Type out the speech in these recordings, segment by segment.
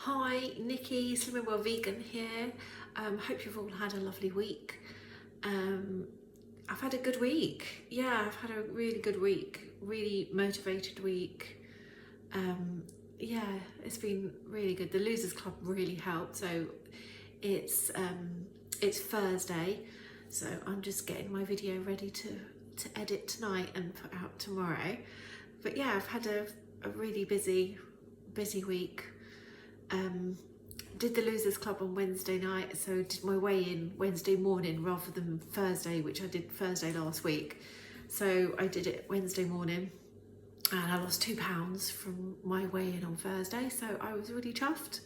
Hi, Nikki, Slimming Well Vegan here. Hope you've all had a lovely week. I've had a good week. Yeah, I've had a really good week, really motivated week. Yeah, it's been really good. The Losers Club really helped. So it's Thursday, so I'm just getting my video ready to edit tonight and put out tomorrow. But yeah, I've had a really busy week. Did the Losers Club on Wednesday night, so did my weigh-in Wednesday morning rather than Thursday, which I did Thursday last week. So I did it Wednesday morning and I lost £2 from my weigh-in on Thursday, so I was really chuffed.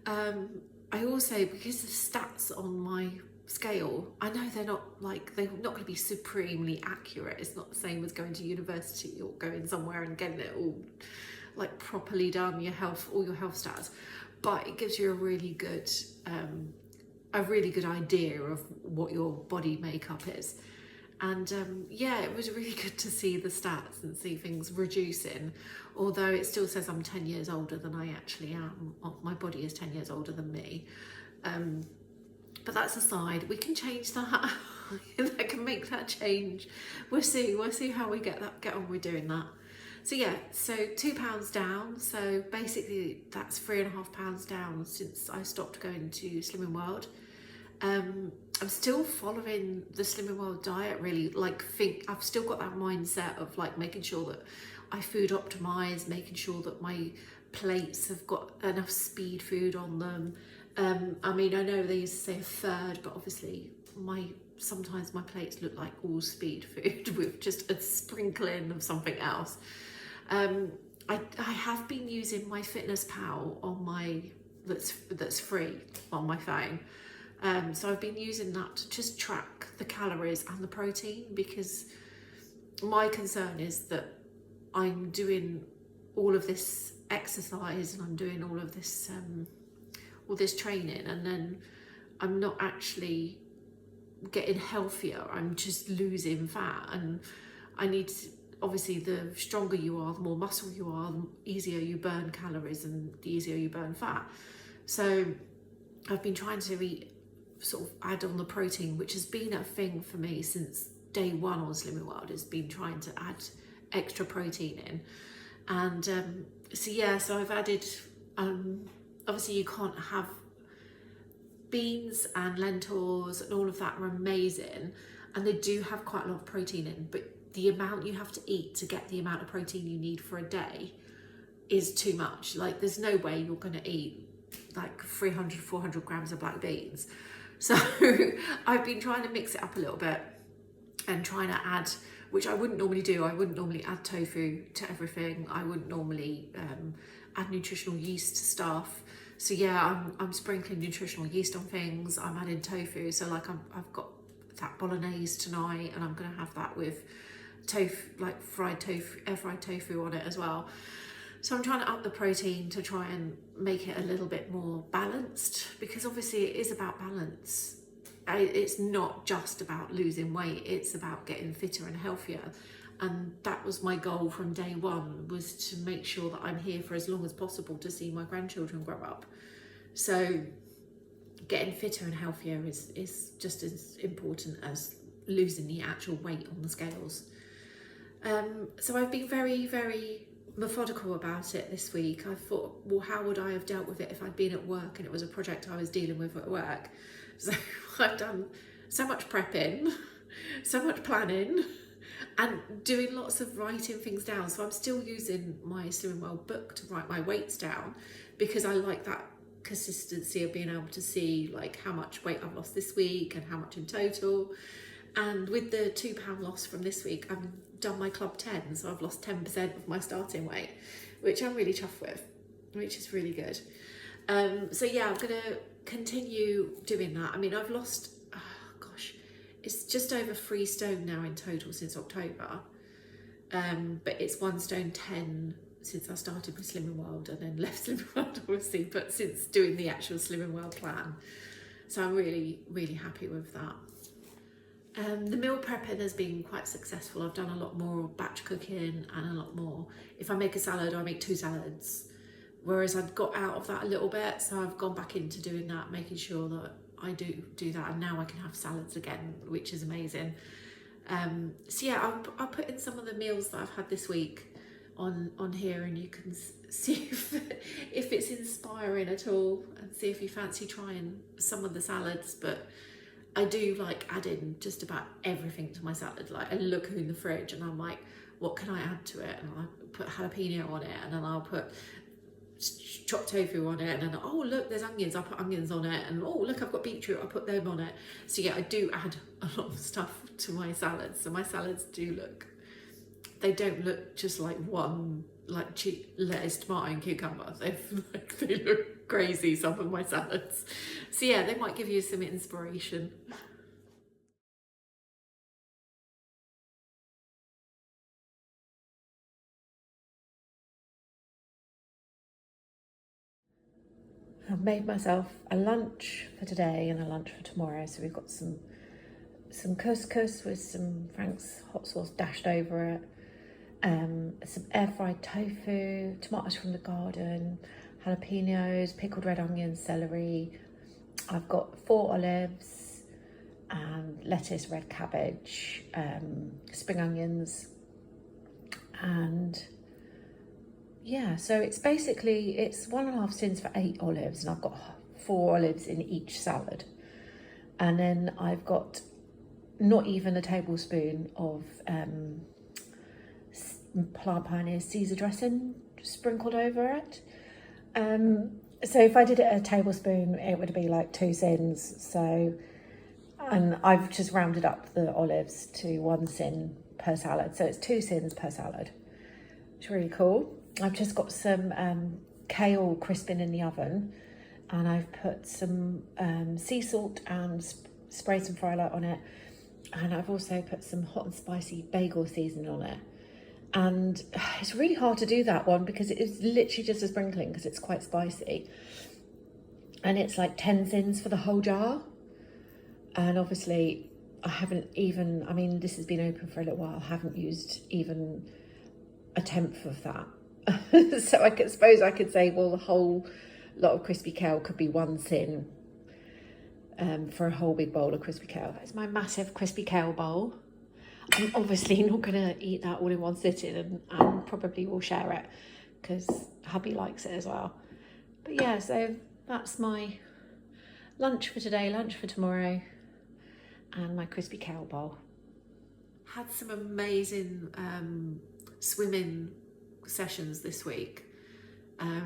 I also, because the stats on my scale, I know they're not going to be supremely accurate. It's not the same as going to university or going somewhere and getting it all like properly done, all your health stats, but it gives you a really good idea of what your body makeup is. And yeah, it was really good to see the stats and see things reducing, although it still says I'm 10 years older than I actually am. My body is 10 years older than me. But that's aside, we can change that. I can make that change. We'll see how we get on with doing that. So yeah, so £2 down. So basically that's £3.5 down since I stopped going to Slimming World. I'm still following the Slimming World diet, really. I've still got that mindset of like making sure that I food optimize, making sure that my plates have got enough speed food on them. I mean, I know they used to say a third, but obviously sometimes my plates look like all speed food with just a sprinkling of something else. I have been using my Fitness Pal on that's free on my phone. So I've been using that to just track the calories and the protein, because my concern is that I'm doing all of this exercise and I'm doing all this training, and then I'm not actually getting healthier. I'm just losing fat, and I need to, obviously the stronger you are, the more muscle you are, the easier you burn calories and the easier you burn fat. So I've been trying to sort of add on the protein, which has been a thing for me since day one on Slimming World, has been trying to add extra protein in. And so I've added, obviously you can't have beans and lentils and all of that are amazing, and they do have quite a lot of protein in, but the amount you have to eat to get the amount of protein you need for a day is too much. Like, there's no way you're going to eat like 300-400 grams of black beans. So I've been trying to mix it up a little bit and trying to add, which I wouldn't normally do. I wouldn't normally add tofu to everything. I wouldn't normally add nutritional yeast to stuff. So yeah, I'm sprinkling nutritional yeast on things. I'm adding tofu. So like I've got that bolognese tonight, and I'm gonna have that with tofu, like air fried tofu on it as well. So I'm trying to up the protein to try and make it a little bit more balanced, because obviously it is about balance. It's not just about losing weight, it's about getting fitter and healthier. And that was my goal from day one, was to make sure that I'm here for as long as possible to see my grandchildren grow up. So getting fitter and healthier is just as important as losing the actual weight on the scales. So I've been very, very methodical about it this week. I thought, well, how would I have dealt with it if I'd been at work and it was a project I was dealing with at work? So I've done so much prepping, so much planning, and doing lots of writing things down. So I'm still using my Slimming Well book to write my weights down, because I like that consistency of being able to see like how much weight I've lost this week and how much in total. And with the £2 loss from this week, I've done my club 10, so I've lost 10% of my starting weight, which I'm really chuffed with, which is really good. So yeah, I'm gonna continue doing that. I mean, I've lost, it's just over 3 stone now in total since October, but it's 1 stone 10 since I started with Slimming World and then left Slimming World, obviously, but since doing the actual Slimming World plan. So I'm really, really happy with that. The meal prepping has been quite successful. I've done a lot more batch cooking and a lot more. If I make a salad, I make 2 salads, whereas I'd got out of that a little bit, so I've gone back into doing that, making sure that I do that, and now I can have salads again, which is amazing. So yeah, I'll put in some of the meals that I've had this week on here, and you can see if it's inspiring at all, and see if you fancy trying some of the salads. But I do like adding just about everything to my salad. Like, I look in the fridge and I'm like, what can I add to it? And I put jalapeno on it, and then I'll put chopped tofu on it, and then, oh look, there's onions, I'll put onions on it, and oh look, I've got beetroot, I'll put them on it. So yeah, I do add a lot of stuff to my salads. So my salads they don't look just like one, like cheap lettuce, tomato and cucumber. They look crazy, some of my salads. So yeah, they might give you some inspiration. I've made myself a lunch for today and a lunch for tomorrow. So we've got some couscous with some Frank's hot sauce dashed over it, some air fried tofu, tomatoes from the garden, jalapenos, pickled red onions, celery. I've got 4 olives and lettuce, red cabbage, spring onions, and yeah, so it's 1.5 sins for 8 olives, and I've got 4 olives in each salad. And then I've got not even a tablespoon of Plant Pioneer Caesar dressing sprinkled over it. So if I did it a tablespoon, it would be like 2 sins. So, and I've just rounded up the olives to 1 sin per salad. So it's 2 sins per salad. It's really cool. I've just got some kale crisping in the oven, and I've put some sea salt and sprayed some fry light on it, and I've also put some hot and spicy bagel seasoning on it. And it's really hard to do that one because it is literally just a sprinkling because it's quite spicy, and it's like 10 sins for the whole jar. And obviously I haven't even, I mean, this has been open for a little while, I haven't used even a tenth of that. So I suppose I could say, well, the whole lot of crispy kale could be 1 sin for a whole big bowl of crispy kale. That's my massive crispy kale bowl. I'm obviously not going to eat that all in one sitting, and probably will share it because hubby likes it as well. But yeah, so that's my lunch for today, lunch for tomorrow, and my crispy kale bowl. Had some amazing swimming sessions this week. I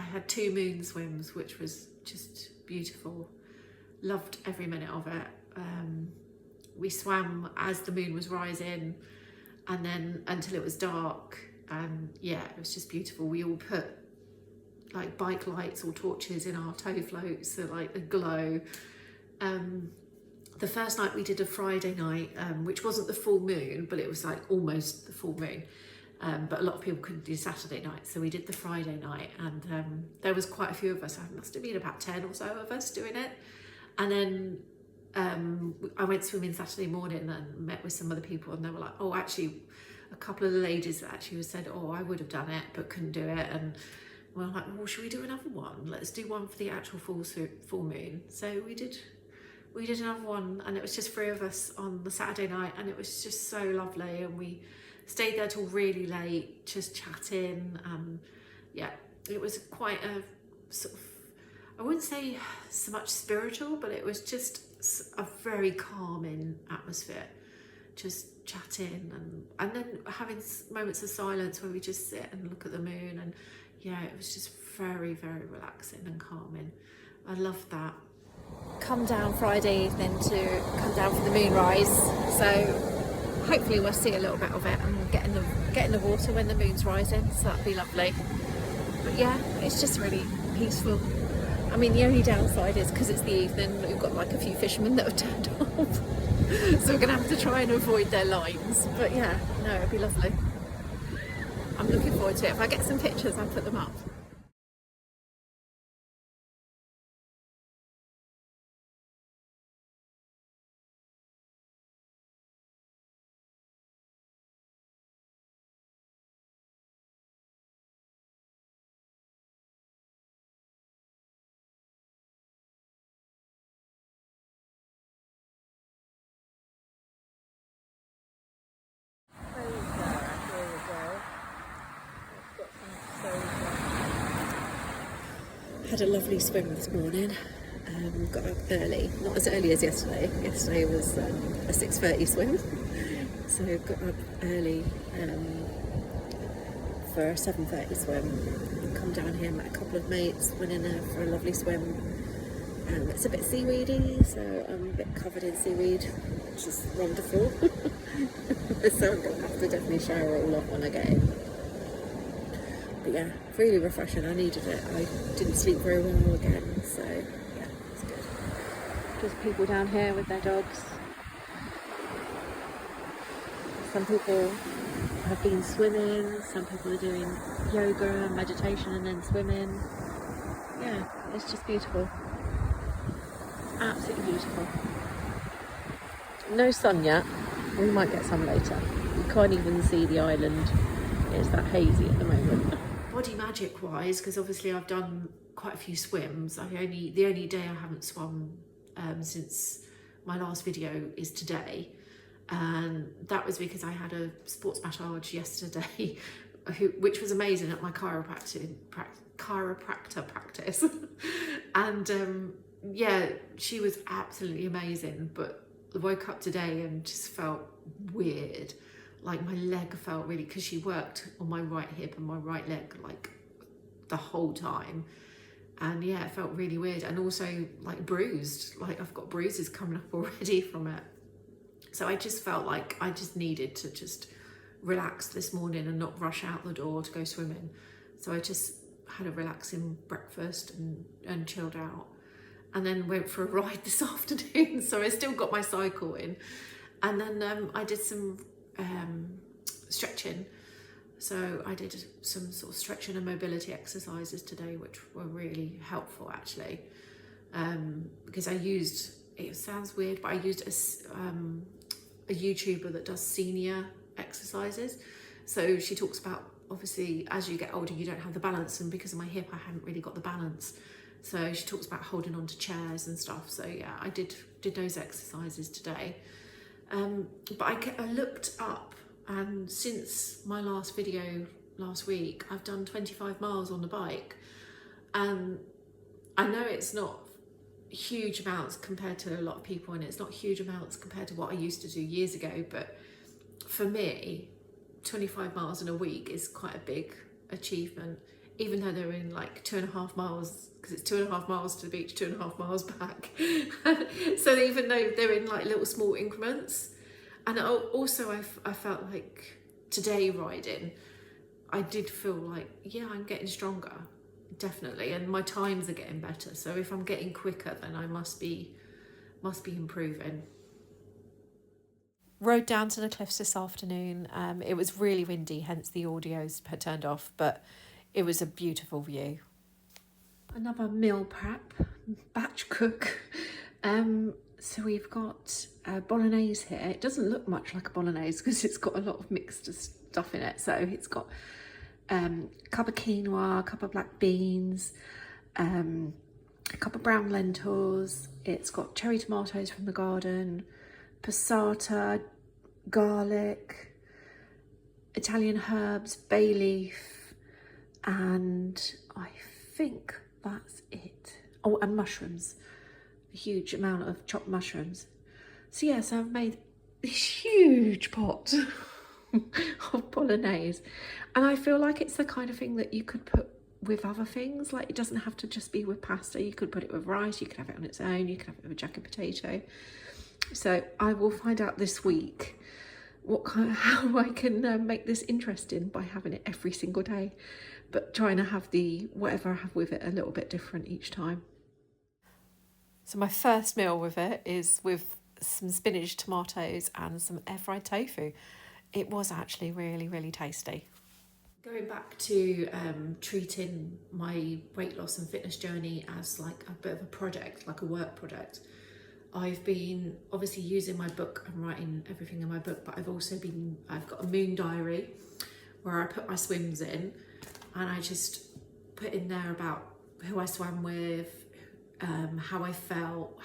had 2 moon swims, which was just beautiful. Loved every minute of it. We swam as the moon was rising, and then until it was dark, and yeah, it was just beautiful. We all put like bike lights or torches in our tow floats, so like the glow. The first night we did a Friday night, which wasn't the full moon, but it was like almost the full moon. But a lot of people couldn't do Saturday night, so we did the Friday night, and there was quite a few of us. I must have been about 10 or so of us doing it. And then I went swimming Saturday morning and met with some other people, and they were like, oh, actually, a couple of the ladies actually said, oh, I would have done it but couldn't do it. And we're like, well, should we do another one? Let's do one for the actual full moon. So we did another one, and it was just 3 of us on the Saturday night, and it was just so lovely. And we stayed there till really late, just chatting. Yeah, it was quite a sort of, I wouldn't say so much spiritual, but it was just a very calming atmosphere, just chatting and then having moments of silence where we just sit and look at the moon. And yeah, it was just very, very relaxing and calming. I loved that. Come down Friday evening to come down for the moonrise, so hopefully we'll see a little bit of it and get in the water when the moon's rising, so that'd be lovely. But yeah, it's just really peaceful. I mean, the only downside is because it's the evening, we've got like a few fishermen that have turned up, so we're gonna have to try and avoid their lines. But yeah, no, it'd be lovely. I'm looking forward to it. If I get some pictures, I'll put them up. Had a lovely swim this morning. Got up early, not as early as yesterday. Yesterday was a 6:30 swim, so got up early for a 7:30 swim. Come down here, met a couple of mates, went in there for a lovely swim. It's a bit seaweedy, so I'm a bit covered in seaweed, which is wonderful. So I'm going to have to definitely shower it all off when I get in. But yeah, really refreshing. I needed it. I didn't sleep very well again, so yeah, it's good. Just people down here with their dogs. Some people have been swimming, some people are doing yoga, meditation and then swimming. Yeah, it's just beautiful. Absolutely beautiful. No sun yet. We might get some later. You can't even see the island. It's that hazy at the moment. Body magic wise, because obviously I've done quite a few swims. The only day I haven't swum since my last video is today, and that was because I had a sports massage yesterday, which was amazing at my chiropractor practice, and yeah, she was absolutely amazing. But I woke up today and just felt weird. Like my leg felt really, because she worked on my right hip and my right leg like the whole time, and yeah, it felt really weird, and also like bruised. Like I've got bruises coming up already from it. So I just felt like I just needed to just relax this morning and not rush out the door to go swimming. So I just had a relaxing breakfast and chilled out, and then went for a ride this afternoon. So I still got my cycle in, and then I did some stretching. So I did some sort of stretching and mobility exercises today, which were really helpful actually, because I used, it sounds weird, but I used a YouTuber that does senior exercises. So she talks about, obviously as you get older you don't have the balance, and because of my hip I hadn't really got the balance. So she talks about holding on to chairs and stuff. So yeah, I did those exercises today. But I looked up, and since my last video last week I've done 25 miles on the bike, and I know it's not huge amounts compared to a lot of people, and it's not huge amounts compared to what I used to do years ago, but for me 25 miles in a week is quite a big achievement, even though they're in like 2.5 miles, because it's 2.5 miles to the beach, 2.5 miles back. So even though they're in like little small increments. And also I felt like today riding, I did feel like, yeah, I'm getting stronger, definitely, and my times are getting better. So if I'm getting quicker, then I must be improving. Rode down to the cliffs this afternoon. It was really windy, hence the audios had turned off, but it was a beautiful view. Another meal prep, batch cook. So we've got bolognese here. It doesn't look much like a bolognese because it's got a lot of mixed stuff in it. So it's got a cup of quinoa, a cup of black beans, a cup of brown lentils. It's got cherry tomatoes from the garden, passata, garlic, Italian herbs, bay leaf, and I think that's it. Oh, and mushrooms. A huge amount of chopped mushrooms. So yes, I've made this huge pot of bolognese, and I feel like it's the kind of thing that you could put with other things. Like, it doesn't have to just be with pasta. You could put it with rice, you could have it on its own, you could have it with a jacket potato. So I will find out this week how I can make this interesting by having it every single day, but trying to have whatever I have with it a little bit different each time. So my first meal with it is with some spinach, tomatoes and some air-fried tofu. It was actually really, really tasty. Going back to treating my weight loss and fitness journey as like a bit of a project, like a work project, I've been obviously using my book and writing everything in my book, but I've got a moon diary where I put my swims in, and I just put in there about who I swam with, how I felt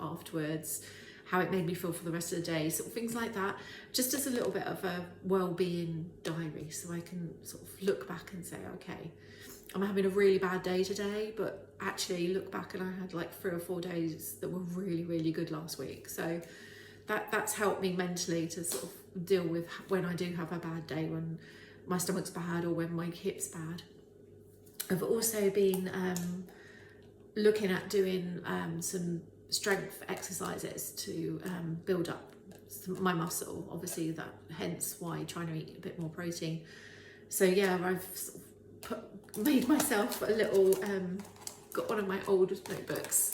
afterwards, how it made me feel for the rest of the day, sort of things like that, just as a little bit of a well-being diary, so I can sort of look back and say, okay, I'm having a really bad day today, but actually look back and I had like 3 or 4 days that were really, really good last week. So that's helped me mentally to sort of deal with when I do have a bad day, when my stomach's bad or when my hip's bad. I've also been looking at doing some strength exercises to build up my muscle, obviously, that hence why trying to eat a bit more protein. So yeah, I've sort of made myself a little, got one of my old notebooks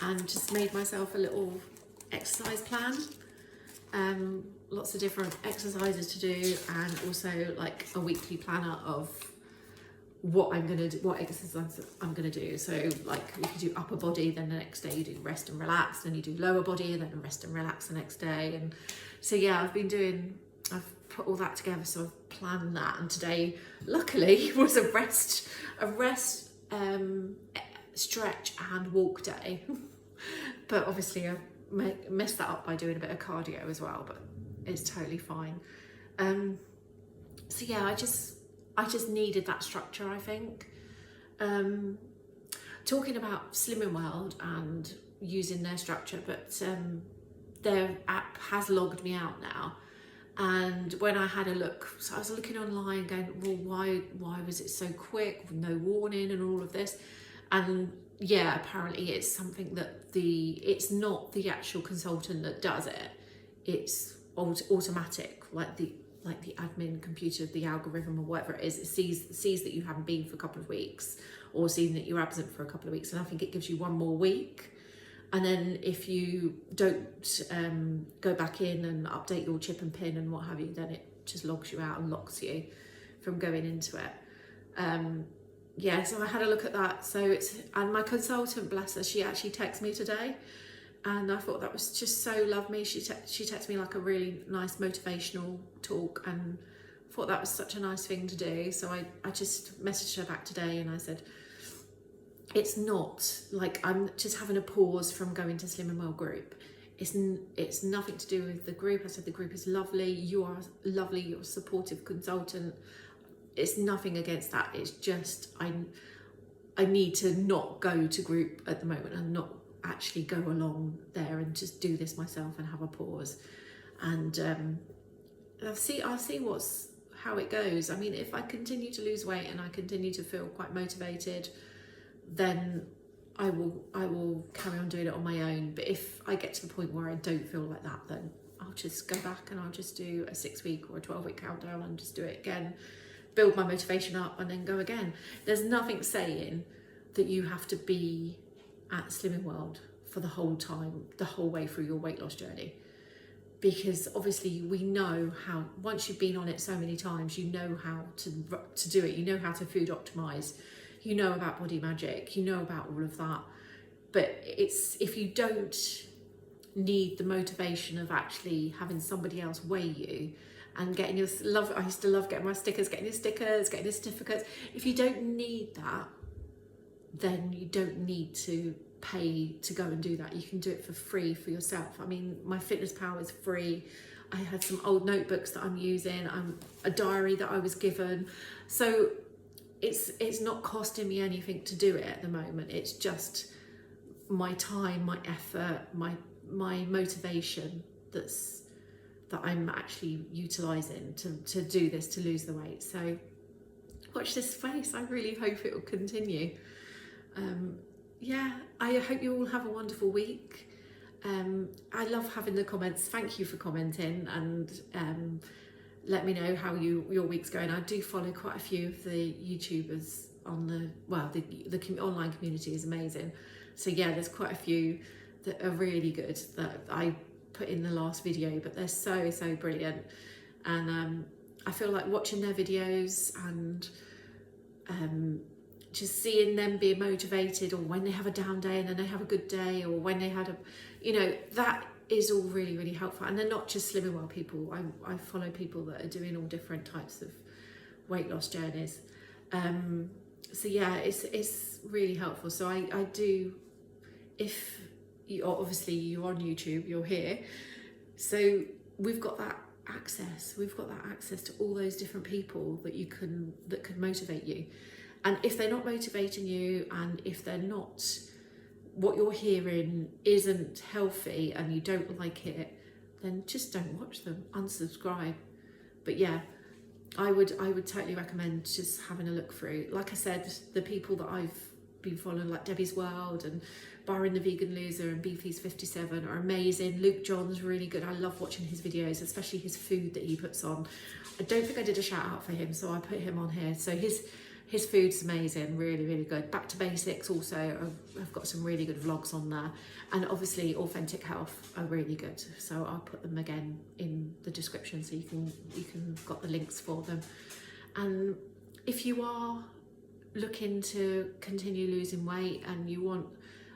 and just made myself a little exercise plan. Lots of different exercises to do, and also like a weekly planner of what I'm gonna do, what exercises I'm gonna do. So like you could do upper body, then the next day you do rest and relax, then you do lower body, and then rest and relax the next day. And so yeah, I've put all that together, so I've planned that. And today, luckily, was a rest, stretch and walk day. But obviously I messed that up by doing a bit of cardio as well, but it's totally fine. So yeah, I just needed that structure, I think. Talking about Slimming World and using their structure, but their app has logged me out now. And when I had a look, so I was looking online going, well, why was it so quick, with no warning and all of this? And yeah, apparently it's something that it's not the actual consultant that does it. It's automatic, like the admin computer, the algorithm or whatever it is. It sees that you haven't been for a couple of weeks, or seeing that you're absent for a couple of weeks, and I think it gives you 1 more week. And then if you don't go back in and update your chip and pin and what have you, then it just logs you out and locks you from going into it. Yeah, so I had a look at that. So and my consultant, bless her, she actually texted me today, and I thought that was just so lovely. She texted me like a really nice motivational talk, and thought that was such a nice thing to do. So I just messaged her back today and I said, it's not like I'm just having a pause from going to Slimming Well group. It's nothing to do with the group. I said the group is lovely. You are lovely. You're a supportive consultant. It's nothing against that. It's just I need to not go to group at the moment and not actually go along there and just do this myself and have a pause. And I'll see how it goes. I mean, if I continue to lose weight and I continue to feel quite motivated, then I will carry on doing it on my own. But if I get to the point where I don't feel like that, then I'll just go back and I'll just do a 6-week or a 12-week countdown and just do it again, build my motivation up, and then go again. There's nothing saying that you have to be at Slimming World for the whole time, the whole way through your weight loss journey. Because obviously we know how, once you've been on it so many times, you know how to do it. You know how to food optimize. You know about body magic, you know about all of that. But it's, if you don't need the motivation of actually having somebody else weigh you and getting your I used to love getting my stickers, getting the certificates. If you don't need that, then you don't need to pay to go and do that. You can do it for free for yourself. I mean, my Fitness Pal is free. I had some old notebooks that I'm using, a diary that I was given. So it's not costing me anything to do it at the moment. It's just my time, my effort, my motivation that I'm actually utilising to do this, to lose the weight. So watch this space. I really hope it will continue. Yeah, I hope you all have a wonderful week. I love having the comments. Thank you for commenting, and let me know how your week's going. I do follow quite a few of the YouTubers on the online community is amazing. So yeah, there's quite a few that are really good that I put in the last video, but they're so brilliant. And I feel like watching their videos and just seeing them be motivated, or when they have a down day and then they have a good day, or when they had that is all really helpful. And they're not just Slimming Well people. I follow people that are doing all different types of weight loss journeys. So yeah, it's really helpful. So I do, if you're on YouTube, you're here, so we've got that access to all those different people that can motivate you. And if they're not motivating you, and if they're not, what you're hearing isn't healthy and you don't like it, then just don't watch them, unsubscribe. But yeah, I would totally recommend just having a look through. Like I said, the people that I've been following, like Debbie's World and Byron the Vegan Loser and Beefy's 57 are amazing. Luke John's really good. I love watching his videos, especially his food that he puts on. I don't think I did a shout out for him, so I put him on here. So his food's amazing, really, really good. Back to Basics also, I've got some really good vlogs on there. And obviously Authentic Health are really good. So I'll put them again in the description so you can got the links for them. And if you are looking to continue losing weight and you want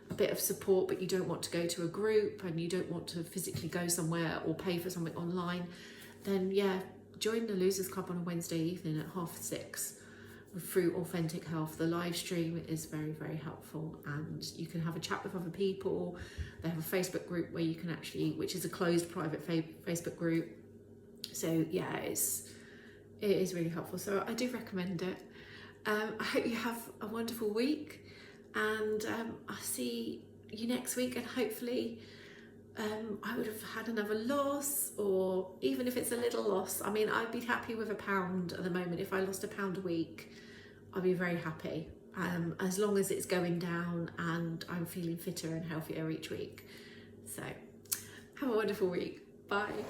a bit of support, but you don't want to go to a group and you don't want to physically go somewhere or pay for something online, then yeah, join the Losers Club on a Wednesday evening at 6:30 through Authentic Health. The live stream is very, very helpful, and you can have a chat with other people. They have a Facebook group where you can actually, which is a closed private Facebook group. So yeah, it is really helpful. So I do recommend it. I hope you have a wonderful week, and I'll see you next week, and hopefully I would have had another loss, or even if it's a little loss. I mean, I'd be happy with £1 at the moment. If I lost £1 a week, I'd be very happy, as long as it's going down and I'm feeling fitter and healthier each week. So have a wonderful week. Bye.